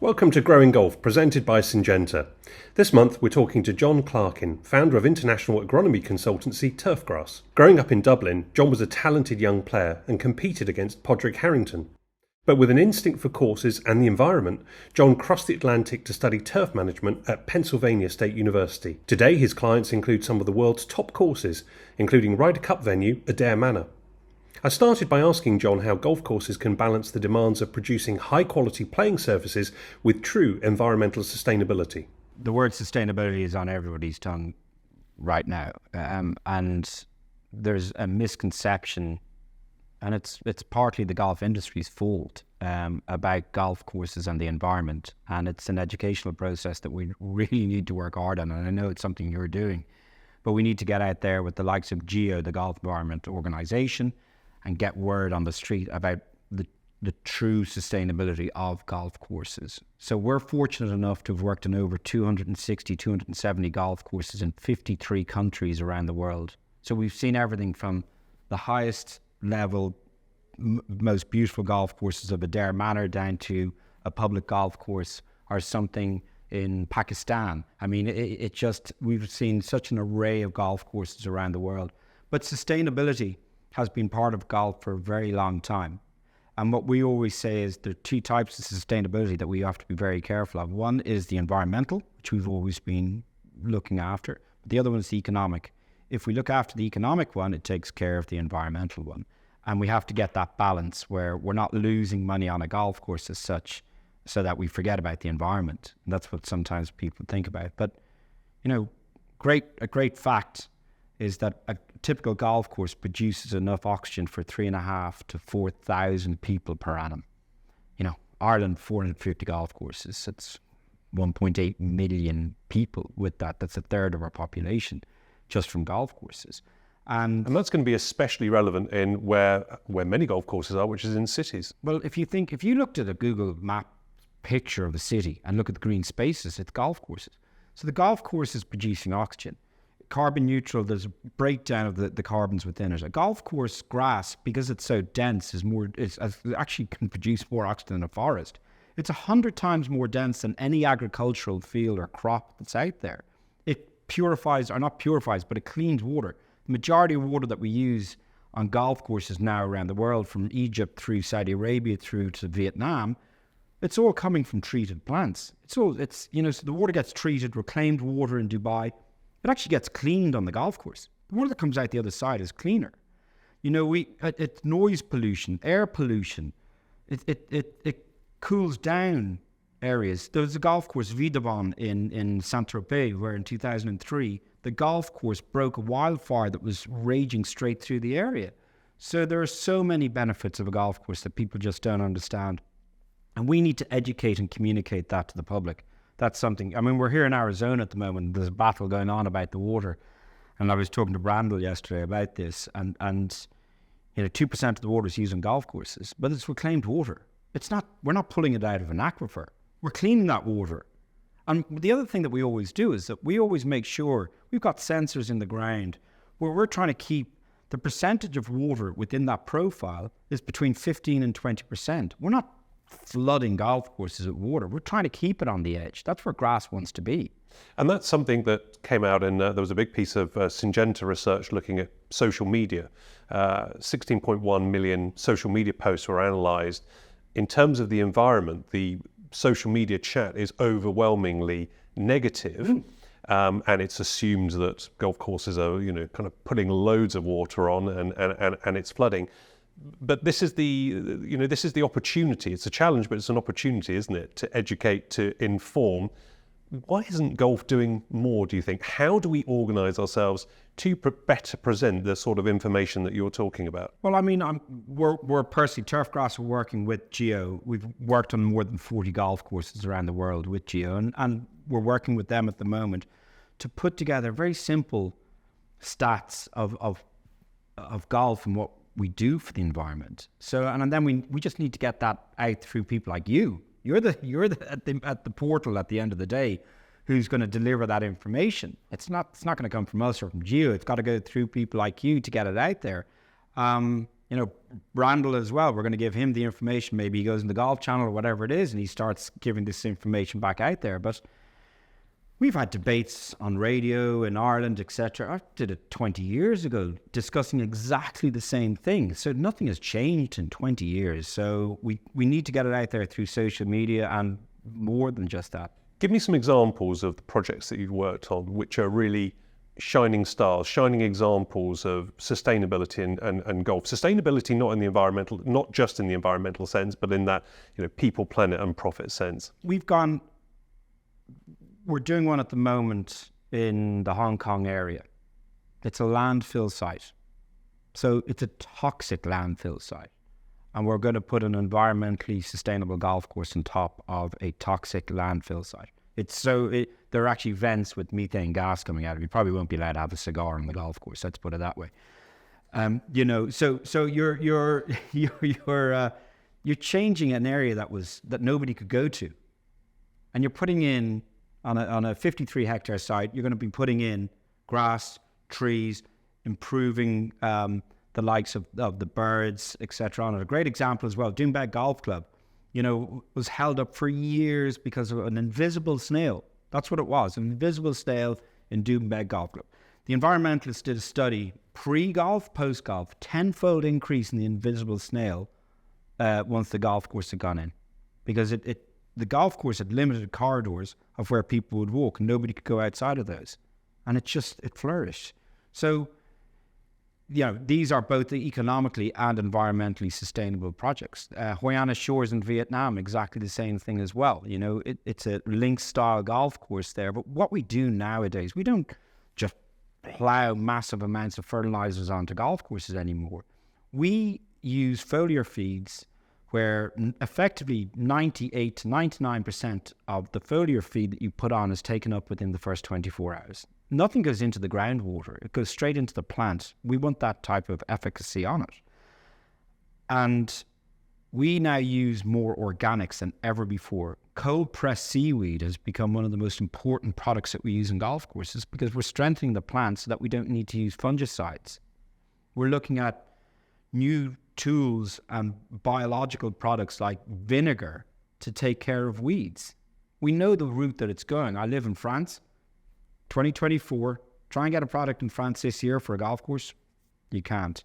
Welcome to Growing Golf, presented by Syngenta. This month we're talking to John Clarkin, founder of international agronomy consultancy Turfgrass. Growing up in Dublin, John was a talented young player and competed against Podrick Harrington. But with an instinct for courses and the environment, John crossed the Atlantic to study turf management at Pennsylvania State University. Today his clients include some of the world's top courses, including Ryder Cup venue Adare Manor. I started by asking John how golf courses can balance the demands of producing high-quality playing surfaces with true environmental sustainability. The word sustainability is on everybody's tongue right now, and there's a misconception, and it's partly the golf industry's fault, about golf courses and the environment, and it's an educational process that we really need to work hard on, and I know it's something you're doing, but we need to get out there with the likes of GEO, the Golf Environment Organisation, and get word on the street about the true sustainability of golf courses. So we're fortunate enough to have worked in over 260, 270 golf courses in 53 countries around the world. So we've seen everything from the highest level, most beautiful golf courses of Adare Manor down to a public golf course or something in Pakistan. I mean, we've seen such an array of golf courses around the world. But sustainability has been part of golf for a very long time. And what we always say is there are two types of sustainability that we have to be very careful of. One is the environmental, which we've always been looking after. But the other one is the economic. If we look after the economic one, it takes care of the environmental one. And we have to get that balance where we're not losing money on a golf course as such so that we forget about the environment. And that's what sometimes people think about. But, you know, a great fact is that a typical golf course produces enough oxygen for 3,500 to 4,000 people per annum. You know, Ireland, 450 golf courses. It's 1.8 million people with that. That's a third of our population just from golf courses. And that's going to be especially relevant in where many golf courses are, which is in cities. Well, if you looked at a Google map picture of a city and look at the green spaces, it's golf courses. So the golf course is producing oxygen. Carbon neutral, there's a breakdown of the carbons within it. A golf course grass, because it's so dense, actually can produce more oxygen than a forest. It's 100 times more dense than any agricultural field or crop that's out there. It purifies, or not purifies, but it cleans water. The majority of water that we use on golf courses now around the world, from Egypt through Saudi Arabia through to Vietnam, it's all coming from treated plants. So the water gets treated, reclaimed water in Dubai. It actually gets cleaned on the golf course. The water that comes out the other side is cleaner. You know, it's noise pollution, air pollution. It cools down areas. There was a golf course, Vidavon, in Saint-Tropez, where in 2003, the golf course broke a wildfire that was raging straight through the area. So there are so many benefits of a golf course that people just don't understand. And we need to educate and communicate that to the public. That's something, I mean, we're here in Arizona at the moment. There's a battle going on about the water. And I was talking to Brandel yesterday about this. And 2% of the water is used on golf courses, but it's reclaimed water. We're not pulling it out of an aquifer. We're cleaning that water. And the other thing that we always do is that we always make sure we've got sensors in the ground where we're trying to keep the percentage of water within that profile is between 15 and 20%. We're not flooding golf courses with water. We're trying to keep it on the edge. That's where grass wants to be. And that's something that came out in, there was a big piece of Syngenta research looking at social media. 16.1 million social media posts were analysed. In terms of the environment, the social media chat is overwhelmingly negative. And it's assumed that golf courses are, kind of putting loads of water on and it's flooding. But this is the opportunity. It's a challenge, but it's an opportunity, isn't it, to educate, to inform. Why isn't golf doing more, do you think? How do we organise ourselves to better present the sort of information that you're talking about? Well, I mean, we're personally, Turfgrass, we're working with GEO. We've worked on more than 40 golf courses around the world with GEO, and we're working with them at the moment to put together very simple stats of golf and what we do for the environment. So, and then we just need to get that out through people like you. You're at the portal at the end of the day, who's going to deliver that information. It's not going to come from us or from GEO. It's got to go through people like you to get it out there. You know, Randall as well, we're going to give him the information. Maybe he goes in the Golf Channel or whatever it is, and he starts giving this information back out there. But we've had debates on radio in Ireland, etc. I did it 20 years ago, discussing exactly the same thing. So nothing has changed in 20 years. So we need to get it out there through social media and more than just that. Give me some examples of the projects that you've worked on, which are really shining stars, shining examples of sustainability and golf. Sustainability not just in the environmental sense, but in that, you know, people, planet and profit sense. We're doing one at the moment in the Hong Kong area. It's a landfill site. So it's a toxic landfill site. And we're going to put an environmentally sustainable golf course on top of a toxic landfill site. There are actually vents with methane gas coming out of it. You probably won't be allowed to have a cigar on the golf course. Let's put it that way. You know, so you're changing an area that nobody could go to, and you're putting in on a 53 hectare site. You're going to be putting in grass, trees, improving the likes of the birds, etc. On it. A great example as well. Doombeg Golf Club, you know, was held up for years because of an invisible snail. That's what it was, an invisible snail in Doombeg Golf Club. The environmentalists did a study, pre-golf, post-golf, 10-fold increase in the invisible snail once the golf course had gone in. Because the golf course had limited corridors of where people would walk, and nobody could go outside of those. And it flourished. So, you know, these are both the economically and environmentally sustainable projects. Hoi An Shores in Vietnam, exactly the same thing as well. You know, it's a links-style golf course there. But what we do nowadays, we don't just plow massive amounts of fertilizers onto golf courses anymore. We use foliar feeds where effectively 98 to 99% of the foliar feed that you put on is taken up within the first 24 hours. Nothing goes into the groundwater. It goes straight into the plant. We want that type of efficacy on it. And we now use more organics than ever before. Cold-pressed seaweed has become one of the most important products that we use in golf courses because we're strengthening the plant so that we don't need to use fungicides. We're looking at new tools and biological products like vinegar to take care of weeds. We know the route that it's going. I live in France. 2024, try and get a product in France this year for a golf course, you can't.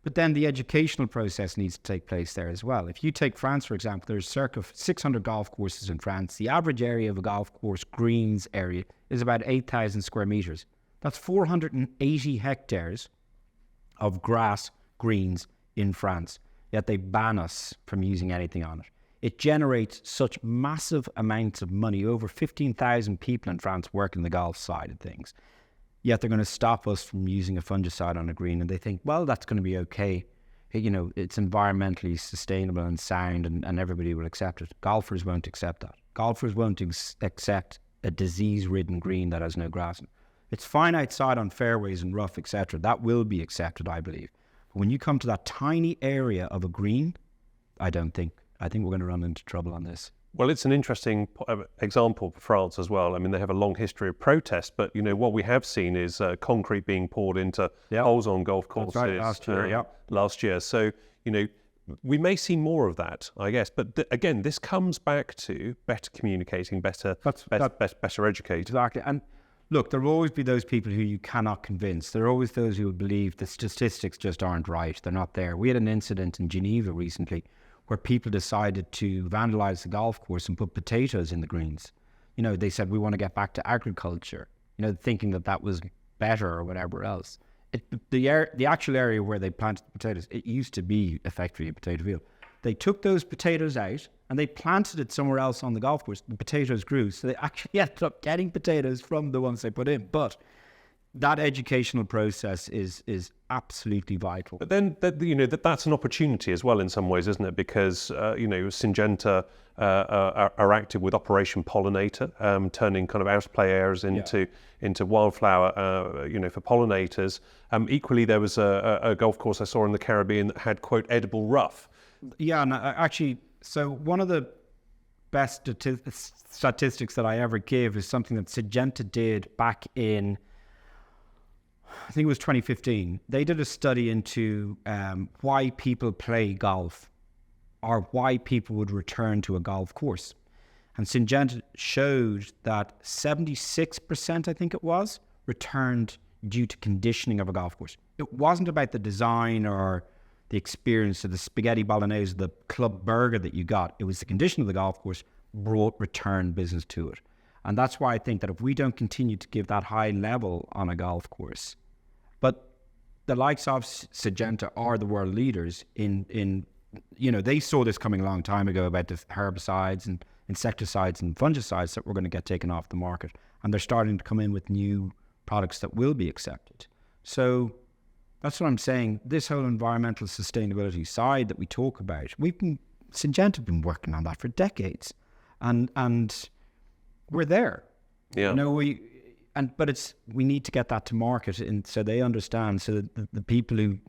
But then the educational process needs to take place there as well. If you take France, for example, there's circa 600 golf courses in France. The average area of a golf course, greens area, is about 8,000 square meters. That's 480 hectares of grass greens in France, yet they ban us from using anything on it. It generates such massive amounts of money. Over 15,000 people in France work in the golf side of things. Yet they're going to stop us from using a fungicide on a green. And they think, well, that's going to be okay. You know, it's environmentally sustainable and sound and everybody will accept it. Golfers won't accept that. Golfers won't accept a disease-ridden green that has no grass in it. It's fine outside on fairways and rough, etc. That will be accepted, I believe. But when you come to that tiny area of a green, I think we're going to run into trouble on this. Well, it's an interesting example for France as well. I mean, they have a long history of protest, but, you know, what we have seen is concrete being poured into holes on golf courses. That's right, last year. So, you know, we may see more of that, I guess. But again, this comes back to better communicating, better educating. Exactly. And look, there will always be those people who you cannot convince. There are always those who will believe the statistics just aren't right. They're not there. We had an incident in Geneva recently where people decided to vandalize the golf course and put potatoes in the greens. You know, they said, we want to get back to agriculture, you know, thinking that was better or whatever else. The actual area where they planted the potatoes, it used to be effectively a potato field. They took those potatoes out and they planted it somewhere else on the golf course. The potatoes grew. So they actually ended up getting potatoes from the ones they put in. But that educational process is absolutely vital. But then, you know, that's an opportunity as well in some ways, isn't it? Because, you know, Syngenta are active with Operation Pollinator, turning kind of outplay areas into wildflower, you know, for pollinators. Equally, there was a golf course I saw in the Caribbean that had, quote, edible rough. Yeah, and actually, so one of the best statistics that I ever give is something that Syngenta did back in I think it was 2015, they did a study into why people play golf or why people would return to a golf course. And Syngenta showed that 76%, I think it was, returned due to conditioning of a golf course. It wasn't about the design or the experience of the spaghetti bolognese, the club burger that you got. It was the condition of the golf course brought return business to it. And that's why I think that if we don't continue to give that high level on a golf course, but the likes of Syngenta are the world leaders in they saw this coming a long time ago about the herbicides and insecticides and fungicides that were going to get taken off the market. And they're starting to come in with new products that will be accepted. So that's what I'm saying. This whole environmental sustainability side that we talk about, Syngenta have been working on that for decades. And we're there. Yeah. But we need to get that to market, and so they understand. So that the people who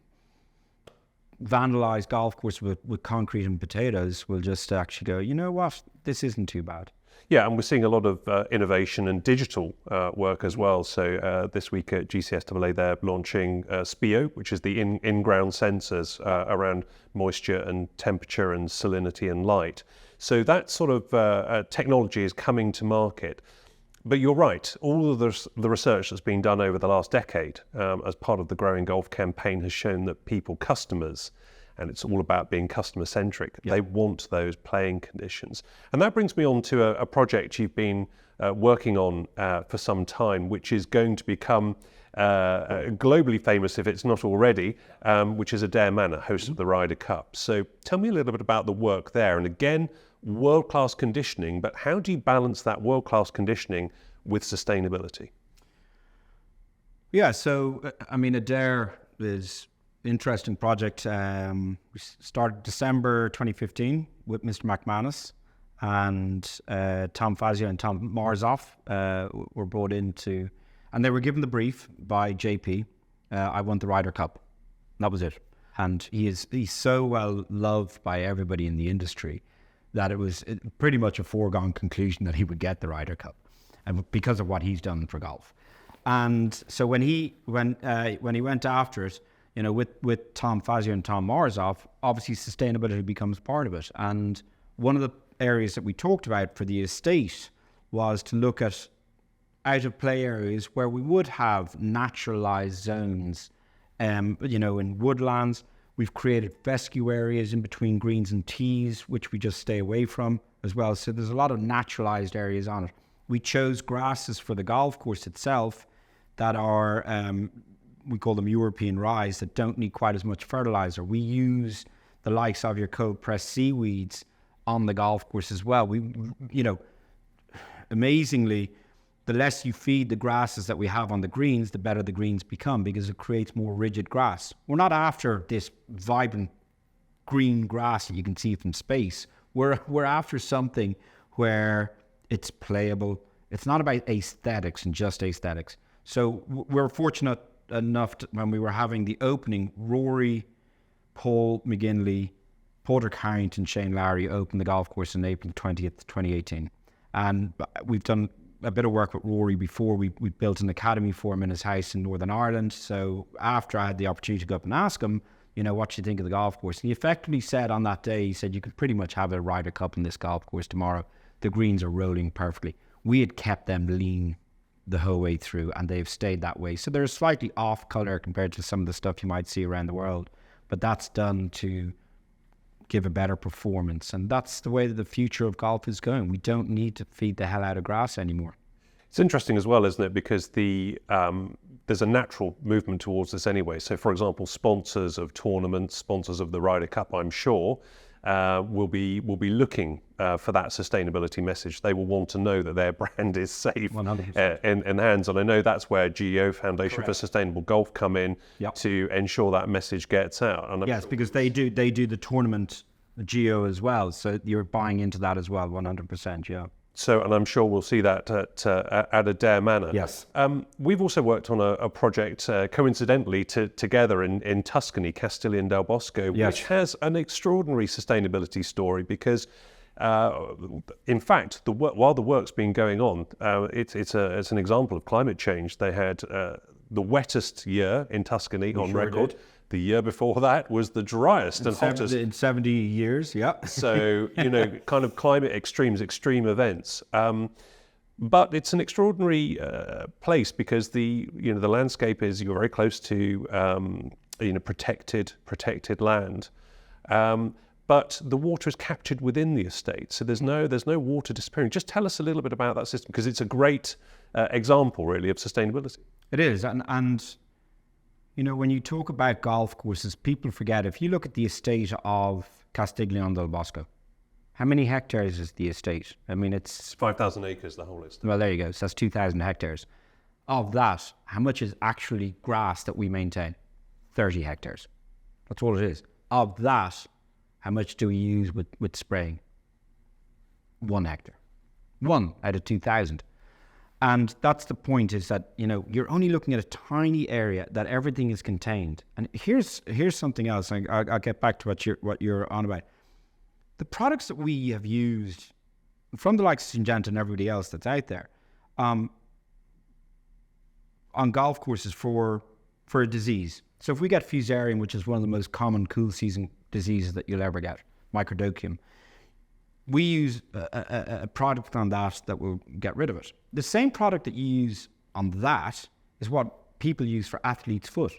vandalize golf course with concrete and potatoes will just actually go, you know what, this isn't too bad. Yeah, and we're seeing a lot of innovation and digital work as well. So this week at GCSAA, they're launching SPIO, which is the in-ground sensors around moisture and temperature and salinity and light. So that sort of technology is coming to market. But you're right, all of the research that's been done over the last decade as part of the Growing Golf campaign has shown that customers, and it's all about being customer-centric, they want those playing conditions. And that brings me on to a project you've been working on for some time, which is going to become globally famous if it's not already, which is Adare Manor, host of the Ryder Cup. So tell me a little bit about the work there. And again, world-class conditioning, but how do you balance that world-class conditioning with sustainability? Yeah, so I mean, Adare is an interesting project. We started December 2015 with Mr. McManus, and Tom Fazio and Tom Marzoff were brought into, and they were given the brief by JP. I won the Ryder Cup. That was it. And he's so well loved by everybody in the industry that it was pretty much a foregone conclusion that he would get the Ryder Cup, and because of what he's done for golf. And so when he went after it, with Tom Fazio and Tom Marzoff, obviously sustainability becomes part of it. And one of the areas that we talked about for the estate was to look at out of play areas where we would have naturalized zones, in woodlands. We've created fescue areas in between greens and tees, which we just stay away from as well. So there's a lot of naturalized areas on it. We chose grasses for the golf course itself that are, we call them European rye, that don't need quite as much fertilizer. We use the likes of your cold pressed seaweeds on the golf course as well. Amazingly, the less you feed the grasses that we have on the greens, the better the greens become, because it creates more rigid grass. We're not after this vibrant green grass that you can see from space. We're after something where it's playable. It's not about aesthetics and just aesthetics. So we're fortunate enough when we were having the opening, Rory, Paul McGinley, Porter Carrington, Shane Lowry opened the golf course on April 20th, 2018. And we've done a bit of work with Rory before. We built an academy for him in his house in Northern Ireland. So after I had the opportunity to go up and ask him, what do you think of the golf course? And he effectively said on that day, he said, you could pretty much have a Ryder Cup in this golf course tomorrow. The greens are rolling perfectly. We had kept them lean the whole way through, and they've stayed that way. So they're slightly off color compared to some of the stuff you might see around the world, but that's done to give a better performance. And that's the way that the future of golf is going. We don't need to feed the hell out of grass anymore. It's interesting as well, isn't it? Because there's a natural movement towards this anyway. So, for example, sponsors of tournaments, sponsors of the Ryder Cup, I'm sure, will be looking for that sustainability message. They will want to know that their brand is safe in hands. And I know that's where GEO, Foundation for Sustainable Golf, come in to ensure that message gets out. And yes, because they do the tournament GEO as well. So you're buying into that as well, 100%. Yeah. So, and I'm sure we'll see that at Adare Manor. Yes. We've also worked on a project coincidentally together in Tuscany, Castiglion del Bosco, which has an extraordinary sustainability story because, in fact, while the work's been going on, it's an example of climate change. They had the wettest year in Tuscany on sure record. did. The year before that was the driest and hottest. In 70 years, yeah. So, kind of climate extremes, extreme events. But it's an extraordinary place because the landscape is, you're very close to protected land. But the water is captured within the estate, so there's no water disappearing. Just tell us a little bit about that system, because it's a great example, really, of sustainability. It is, and when you talk about golf courses, people forget, if you look at the estate of Castiglion del Bosco, how many hectares is the estate? I mean, it's 5,000 acres, the whole estate. Well, there you go. So that's 2,000 hectares. Of that, how much is actually grass that we maintain? 30 hectares. That's all it is. Of that, how much do we use with spraying? 1 hectare. 1 out of 2,000. And that's the point, is that, you're only looking at a tiny area that everything is contained. And here's something else. I'll get back to what you're on about. The products that we have used from the likes of Syngenta and everybody else that's out there on golf courses for a disease. So if we get fusarium, which is one of the most common cool season diseases that you'll ever get, microdocium, we use a product on that will get rid of it. The same product that you use on that is what people use for athlete's foot.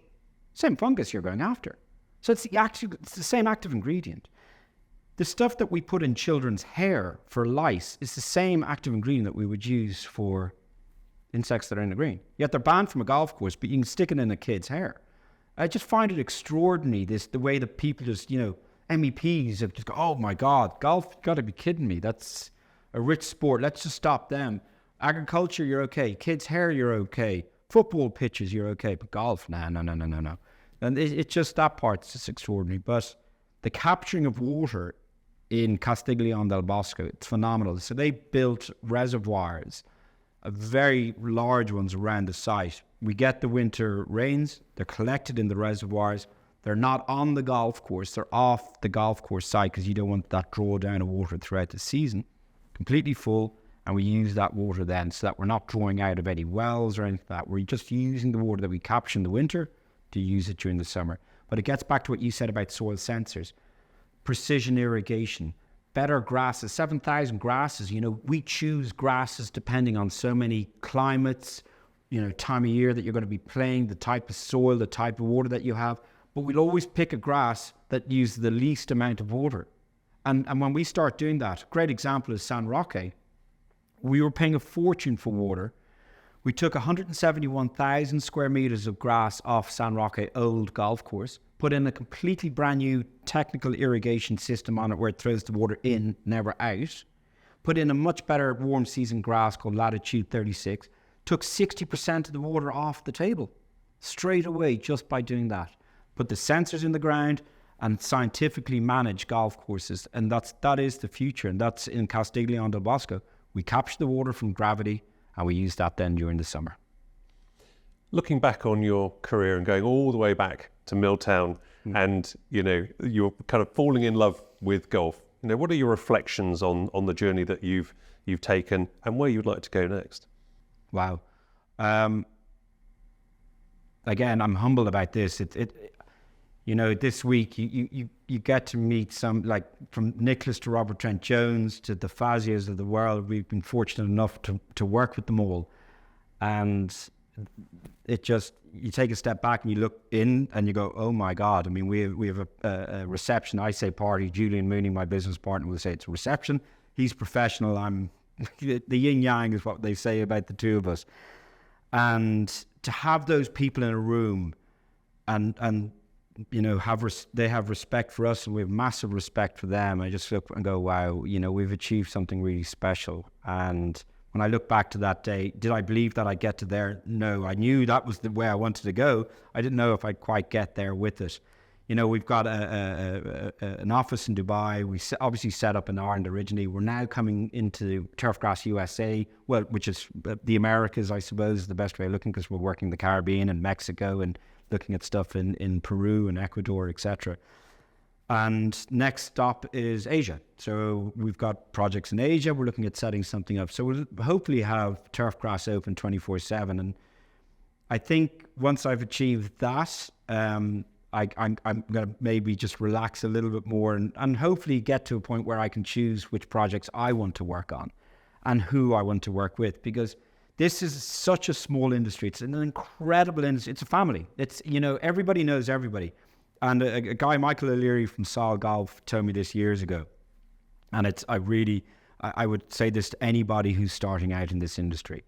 Same fungus you're going after. So it's the same active ingredient. The stuff that we put in children's hair for lice is the same active ingredient that we would use for insects that are in the green. Yet they're banned from a golf course, but you can stick it in a kid's hair. I just find it extraordinary, the way that people just, MEPs have just go, oh my God, golf, you got to be kidding me. That's a rich sport. Let's just stop them. Agriculture, you're okay. Kids' hair, you're okay. Football pitches, you're okay. But golf, no. And it's just that part's just extraordinary. But the capturing of water in Castiglion del Bosco, it's phenomenal. So they built reservoirs, very large ones around the site. We get the winter rains, they're collected in the reservoirs. They're not on the golf course, they're off the golf course site, because you don't want that drawdown of water throughout the season. Completely full, and we use that water then, so that we're not drawing out of any wells or anything like that. We're just using the water that we capture in the winter to use it during the summer. But it gets back to what you said about soil sensors. Precision irrigation, better grasses, 7,000 grasses. We choose grasses depending on so many climates, time of year that you're going to be playing, the type of soil, the type of water that you have. But we'll always pick a grass that uses the least amount of water. And when we start doing that, great example is San Roque. We were paying a fortune for water. We took 171,000 square meters of grass off San Roque old golf course, put in a completely brand new technical irrigation system on it where it throws the water in, never out, put in a much better warm season grass called Latitude 36, took 60% of the water off the table straight away just by doing that. Put the sensors in the ground and scientifically manage golf courses. And that is the future. And that's in Castiglion del Bosco. We capture the water from gravity and we use that then during the summer. Looking back on your career and going all the way back to Milltown, and you're kind of falling in love with golf. What are your reflections on the journey that you've taken and where you'd like to go next? Wow. Again, I'm humbled about this. This week you get to meet some, like from Nicholas to Robert Trent Jones to the Fazias of the world. We've been fortunate enough to work with them all, and it just, you take a step back and you look in and you go, oh my God. I mean, we have a reception. I say party. Julian Mooney, my business partner, will say it's a reception. He's professional. I'm the yin yang is what they say about the two of us. And to have those people in a room and they have respect for us and we have massive respect for them. I just look and go, wow, we've achieved something really special. And when I look back to that day, did I believe that I'd get to there? No, I knew that was the way I wanted to go. I didn't know if I'd quite get there with it. We've got an office in Dubai. We obviously set up in Ireland originally. We're now coming into Turfgrass USA, which is the Americas, I suppose, is the best way of looking, because we're working the Caribbean and Mexico and looking at stuff in Peru and Ecuador, etc. And next stop is Asia. So we've got projects in Asia. We're looking at setting something up. So we'll hopefully have Turfgrass open 24/7. And I think once I've achieved that, I'm going to maybe just relax a little bit more and hopefully get to a point where I can choose which projects I want to work on and who I want to work with, because this is such a small industry. It's an incredible industry. It's a family. It's, everybody knows everybody. And a guy, Michael O'Leary from Sol Golf, told me this years ago. And I would say this to anybody who's starting out in this industry.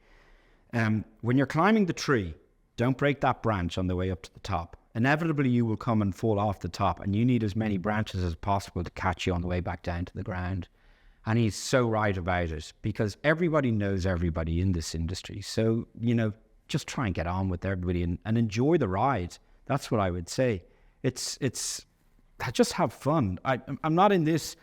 When you're climbing the tree, don't break that branch on the way up to the top. Inevitably, you will come and fall off the top, and you need as many branches as possible to catch you on the way back down to the ground. And he's so right about it, because everybody knows everybody in this industry. So, just try and get on with everybody and enjoy the ride. That's what I would say. It's just have fun. I'm not in this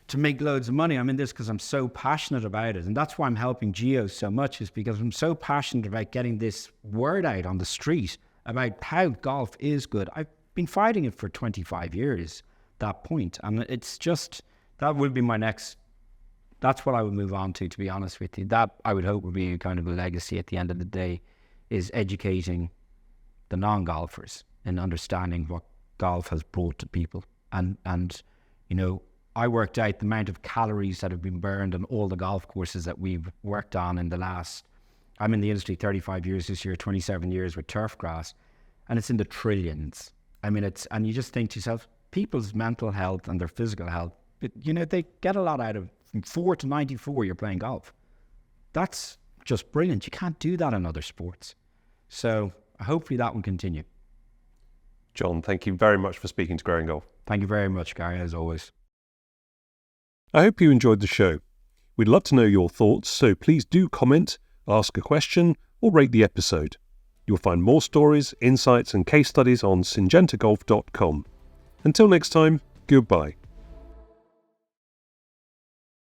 to make loads of money. I'm in this because I'm so passionate about it. And that's why I'm helping Geo so much, is because I'm so passionate about getting this word out on the street about how golf is good. I've been fighting it for 25 years, that point. And it's just, that will be my next, that's what I would move on to be honest with you. That I would hope would be a kind of a legacy at the end of the day, is educating the non-golfers and understanding what golf has brought to people. And I worked out the amount of calories that have been burned on all the golf courses that we've worked on in the last, I'm in the industry 35 years this year, 27 years with Turfgrass, and it's in the trillions. I mean, and you just think to yourself, people's mental health and their physical health, they get a lot out of, from 4 to 94, you're playing golf. That's just brilliant. You can't do that in other sports. So hopefully that will continue. John, thank you very much for speaking to Growing Golf. Thank you very much, Gary, as always. I hope you enjoyed the show. We'd love to know your thoughts, so please do comment, ask a question, or rate the episode. You'll find more stories, insights, and case studies on syngentagolf.com. Until next time, goodbye.